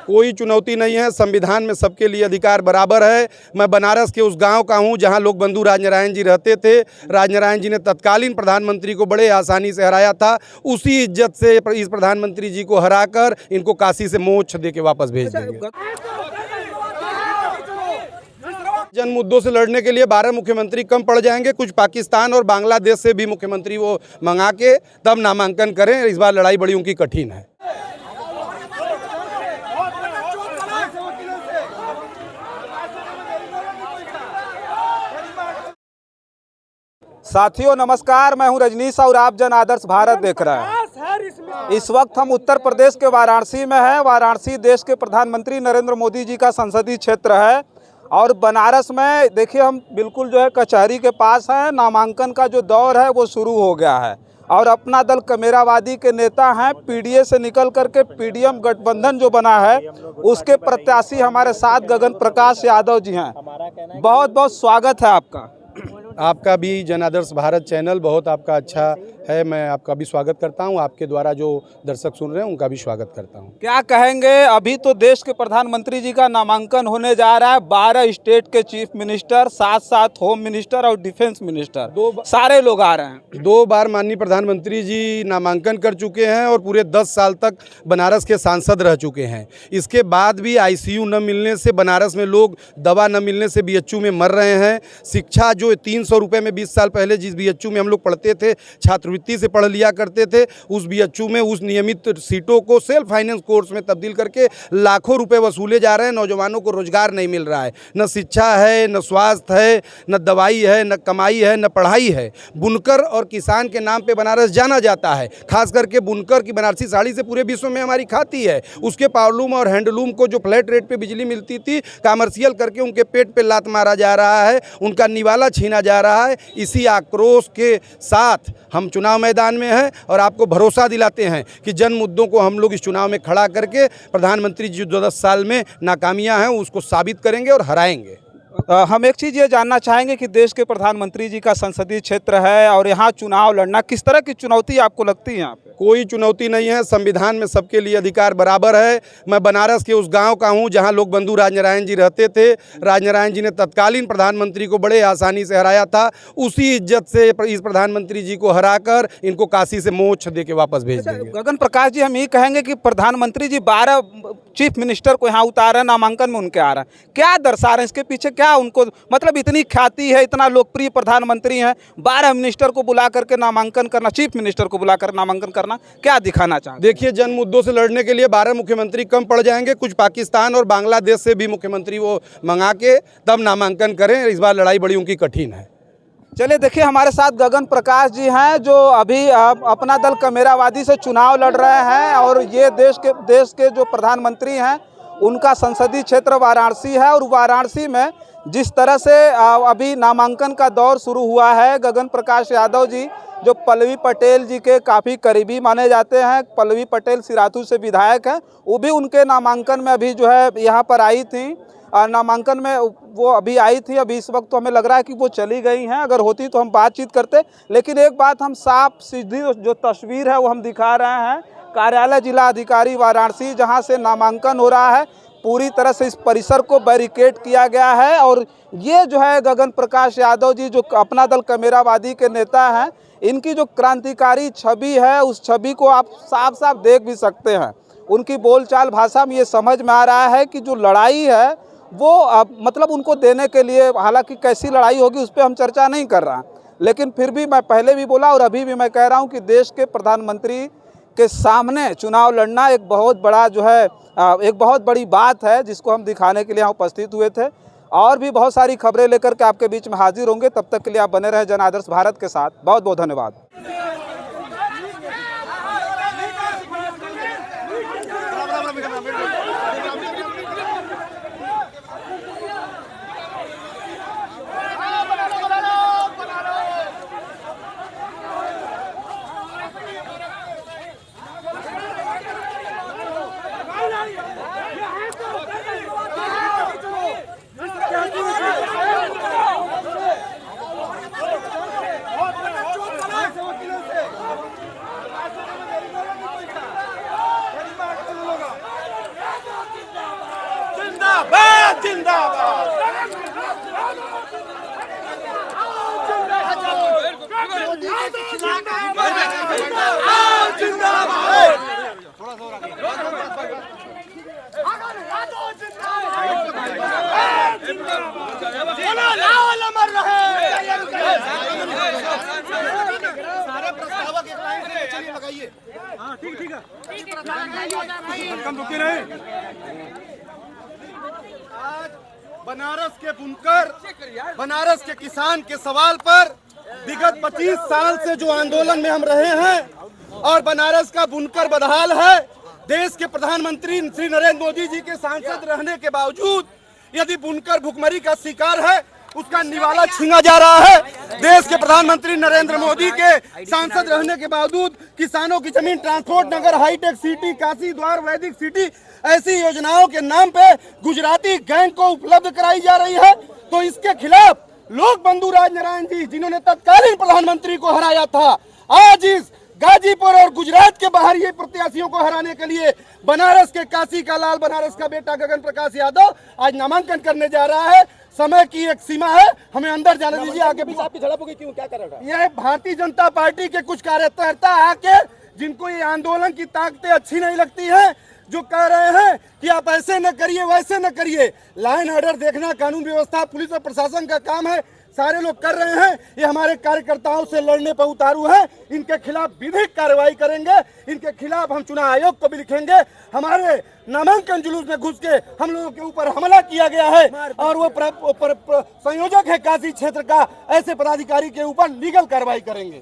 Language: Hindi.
कोई चुनौती नहीं है। संविधान में सबके लिए अधिकार बराबर है। मैं बनारस के उस गांव का हूं जहां लोक बंधु राजनारायण जी रहते थे। राजनारायण जी ने तत्कालीन प्रधानमंत्री को बड़े आसानी से हराया था। उसी इज्जत से इस प्रधानमंत्री जी को हराकर इनको काशी से मोक्ष दे के वापस भेज देंगे। जन मुद्दों से लड़ने के लिए 12 मुख्यमंत्री कम पड़ जाएंगे। कुछ पाकिस्तान और बांग्लादेश से भी मुख्यमंत्री वो मंगा के तब नामांकन करें। इस बार लड़ाई बड़ी उनकी कठिन है। साथियों नमस्कार, मैं हूं रजनीश और आप जन आदर्श भारत देख रहे हैं। इस वक्त हम उत्तर प्रदेश के वाराणसी में हैं। वाराणसी देश के प्रधानमंत्री नरेंद्र मोदी जी का संसदीय क्षेत्र है और बनारस में देखिए हम बिल्कुल जो है कचहरी के पास हैं। नामांकन का जो दौर है वो शुरू हो गया है और अपना दल कमेरावादी के नेता हैं। पीडीए से निकल करके पीडीएम गठबंधन जो बना है उसके प्रत्याशी हमारे साथ गगन प्रकाश यादव जी हैं। बहुत बहुत स्वागत है आपका। आपका भी जन आदर्श भारत चैनल बहुत आपका अच्छा है। मैं आपका भी स्वागत करता हूं। आपके द्वारा जो दर्शक सुन रहे हैं उनका भी स्वागत करता हूं। क्या कहेंगे, अभी तो देश के प्रधानमंत्री जी का नामांकन होने जा रहा है। 12 स्टेट के चीफ मिनिस्टर, साथ साथ होम मिनिस्टर और डिफेंस मिनिस्टर सारे लोग आ रहे हैं। 2 बार माननीय प्रधानमंत्री जी नामांकन कर चुके हैं और पूरे 10 साल तक बनारस के सांसद रह चुके हैं। इसके बाद भी आईसीयू न मिलने से बनारस में लोग, दवा न मिलने से बीएचयू में मर रहे हैं। शिक्षा जो 300 रुपये में 20 साल पहले जिस बीएचयू में हम लोग पढ़ते थे, छात्रवृत्ति से पढ़ लिया करते थे, उस बीएचयू में उस नियमित सीटों को सेल्फ फाइनेंस कोर्स में तब्दील करके लाखों रुपए वसूले जा रहे हैं। नौजवानों को रोजगार नहीं मिल रहा है। न शिक्षा है, न स्वास्थ्य है, न दवाई है, न कमाई है, न पढ़ाई है। बुनकर और किसान के नाम पे बनारस जाना जाता है। खास करके बुनकर की बनारसी साड़ी से पूरे विश्व में हमारी खाती है। उसके पावरलूम और हैंडलूम को जो फ्लैट रेट पे बिजली मिलती थी, कमर्शियल करके उनके पेट पे लात मारा जा रहा है, उनका निवाला छीना जा रहा है। इसी आक्रोश के साथ हम चुनाव मैदान में हैं और आपको भरोसा दिलाते हैं कि जन मुद्दों को हम लोग इस चुनाव में खड़ा करके प्रधानमंत्री जी जो 10 साल में नाकामियां हैं उसको साबित करेंगे और हराएंगे। हम एक चीज़ ये जानना चाहेंगे कि देश के प्रधानमंत्री जी का संसदीय क्षेत्र है और यहाँ चुनाव लड़ना, किस तरह की चुनौती आपको लगती है यहाँ पे? कोई चुनौती नहीं है। संविधान में सबके लिए अधिकार बराबर है। मैं बनारस के उस गांव का हूं जहां लोक बंधु राजनारायण जी रहते थे। राजनारायण जी ने तत्कालीन प्रधानमंत्री को बड़े आसानी से हराया था। उसी इज्जत से इस प्रधानमंत्री जी को हराकर इनको काशी से मोक्ष दे के वापस भेज देंगे। गगन प्रकाश जी, हम ये कहेंगे कि प्रधानमंत्री जी 12 चीफ मिनिस्टर को यहाँ उतारा, नामांकन में उनके आ रहा है, क्या दर्शा रहे हैं? इसके पीछे क्या उनको, मतलब इतनी ख्याति है, इतना लोकप्रिय प्रधानमंत्री हैं, 12 मिनिस्टर को बुला करके नामांकन करना, चीफ मिनिस्टर को बुलाकर नामांकन करना, क्या दिखाना चाहते? देखिए, जन मुद्दों से लड़ने के लिए 12 मुख्यमंत्री कम पड़ जाएंगे। कुछ पाकिस्तान और बांग्लादेश से भी मुख्यमंत्री वो मंगा के तब नामांकन करें। इस बार लड़ाई बड़ी उनकी कठिन है। चलिए, देखिए हमारे साथ गगन प्रकाश जी हैं जो अभी अपना दल कमेरावादी से चुनाव लड़ रहे हैं और ये देश के जो प्रधानमंत्री हैं उनका संसदीय क्षेत्र वाराणसी है। और वाराणसी में जिस तरह से अभी नामांकन का दौर शुरू हुआ है, गगन प्रकाश यादव जी जो पल्लवी पटेल जी के काफ़ी करीबी माने जाते हैं, पल्लवी पटेल सिराथू से विधायक हैं, वो भी उनके नामांकन में अभी जो है यहाँ पर आई थी। नामांकन में वो अभी आई थी। अभी इस वक्त तो हमें लग रहा है कि वो चली गई हैं। अगर होती तो हम बातचीत करते, लेकिन एक बात हम साफ सीधी जो तस्वीर है वो हम दिखा रहे हैं। कार्यालय जिला अधिकारी वाराणसी जहां से नामांकन हो रहा है, पूरी तरह से इस परिसर को बैरिकेड किया गया है। और ये जो है गगन प्रकाश यादव जी जो अपना दल कमेरावादी के नेता हैं, इनकी जो क्रांतिकारी छवि है उस छवि को आप साफ साफ देख भी सकते हैं। उनकी बोलचाल भाषा में ये समझ में आ रहा है कि जो लड़ाई है वो मतलब उनको देने के लिए, हालांकि कैसी लड़ाई होगी उस पर हम चर्चा नहीं कर रहा, लेकिन फिर भी मैं पहले भी बोला और अभी भी मैं कह रहा हूं कि देश के प्रधानमंत्री के सामने चुनाव लड़ना एक बहुत बड़ा जो है एक बहुत बड़ी बात है जिसको हम दिखाने के लिए यहाँ उपस्थित हुए थे। और भी बहुत सारी खबरें लेकर के आपके बीच में हाजिर होंगे। तब तक के लिए आप बने रहे जन आदर्श भारत के साथ। बहुत बहुत धन्यवाद। आज बनारस के बुनकर, बनारस के किसान के सवाल पर विगत 25 साल से जो आंदोलन में हम रहे हैं और बनारस का बुनकर बदहाल है, देश के प्रधानमंत्री श्री नरेंद्र मोदी जी के सांसद रहने के बावजूद यदि बुनकर भुखमरी का शिकार है, उसका निवाला छीना जा रहा है। देश के प्रधानमंत्री नरेंद्र मोदी के सांसद रहने के बावजूद किसानों की जमीन ट्रांसपोर्ट नगर, हाईटेक सिटी, काशी द्वार, वैदिक सिटी ऐसी योजनाओं के नाम पे गुजराती गैंग को उपलब्ध कराई जा रही है। तो इसके खिलाफ लोक बंधु राजनारायण जी, जिन्होंने तत्कालीन प्रधानमंत्री को हराया था, आज इस गाजीपुर और गुजरात के बाहरी प्रत्याशियों को हराने के लिए बनारस के काशी का लाल, बनारस का बेटा गगन प्रकाश यादव आज नामांकन करने जा रहा है। समय की एक सीमा है, हमें अंदर जाने दीजिए। आगे भी आपकी झड़प हो गई, क्यों, क्या कर रहा है? यह भारतीय जनता पार्टी के कुछ कार्यकर्ता आके, जिनको ये आंदोलन की ताकतें अच्छी नहीं लगती हैं, जो कह रहे हैं कि आप ऐसे न करिए, वैसे न करिए। लाइन ऑर्डर देखना कानून व्यवस्था, पुलिस और प्रशासन का काम है, सारे लोग कर रहे हैं। ये हमारे कार्यकर्ताओं से लड़ने पर उतारू है। इनके खिलाफ विधिक कार्रवाई करेंगे, इनके खिलाफ हम चुनाव आयोग को भी लिखेंगे। हमारे नामांकन जुलूस में घुस के हम लोगों के ऊपर हमला किया गया है और वो संयोजक है काशी क्षेत्र का, ऐसे पदाधिकारी के ऊपर लीगल कार्रवाई करेंगे।